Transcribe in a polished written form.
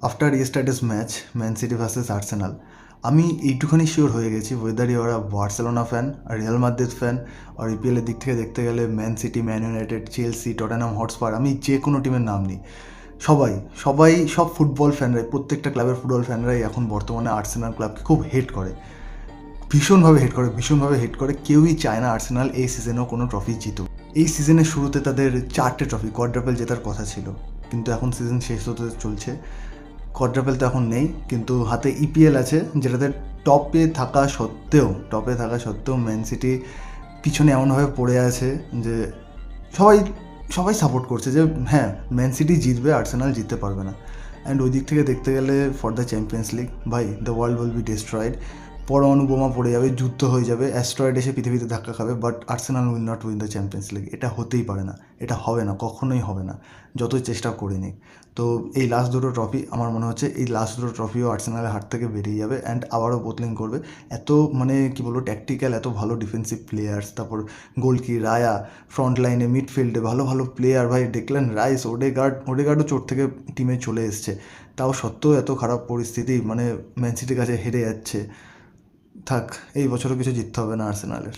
After yesterday's match Man City versus Arsenal, আমি এইটুখানি sure হয়ে গেছি whether your Barcelona fan, Real Madrid fan, আর ইপিএলের দিক থেকে দেখতে গেলে Man City, Man United, Chelsea, Tottenham Hotspur, আমি যে কোনো টিমের নাম নিই, সবাই সবাই সব ফুটবল ফ্যানরাই, প্রত্যেকটা ক্লাবের ফুটবল ফ্যানরাই এখন বর্তমানে আর্সেনাল ক্লাবকে খুব হেট করে, ভীষণভাবে হেট করে। কেউই চায় না আর্সেনাল এই সিজনেও কোনো ট্রফি জিতুক। এই সিজনের শুরুতে তাদের 4টে ট্রফি, কোয়াড্রাপেল জেতার কথা ছিল, কিন্তু এখন সিজন শেষ হতে চলছে, কোয়াড্রাপেল তো এখন নেই, কিন্তু হাতে ইপিএল আছে, যেটাতে টপে থাকা সত্ত্বেও ম্যান সিটি পিছনে এমনভাবে পড়ে আছে যে সবাই সবাই সাপোর্ট করছে যে হ্যাঁ ম্যান সিটি জিতবে, আর্সেনাল জিততে পারবে না। অ্যান্ড ওই দিক থেকে দেখতে গেলে ফর দ্য চ্যাম্পিয়ন্স লিগ, ভাই the world will be destroyed, পরমাণু বোমা পড়ে যাবে, যুদ্ধ হয়ে যাবে, অ্যাস্ট্রয়েড এসে পৃথিবীতে ধাক্কা খাবে, but Arsenal will not win the champions league. এটা হতেই পারে না, এটা হবে না, কখনোই হবে না, যতই চেষ্টা করি নিক। তো এই লাস্ট দুটো ট্রফি আমার মনে হচ্ছে এই লাস্ট দুটো ট্রফিও আর্সেনালের হাত থেকে বেরিয়ে যাবে, অ্যান্ড আবারও বোতলিং করবে। এত মানে কী বলবো, ট্যাকটিক্যাল, এত ভালো ডিফেন্সিভ প্লেয়ার্স, তারপর গোলকি রায়া, ফ্রন্ট লাইনে মিডফিল্ডে ভালো ভালো প্লেয়ার, ভাই ডেকল্যান রাইস, ওডেগার্ডও চোট থেকে টিমে চলে এসছে, তাও সত্ত্বেও এত খারাপ পরিস্থিতি, মানে ম্যান সিটির কাছে হেরে যাচ্ছে। থাক, এই বছরও কিছু জিততে হবে না আর্সেনালের।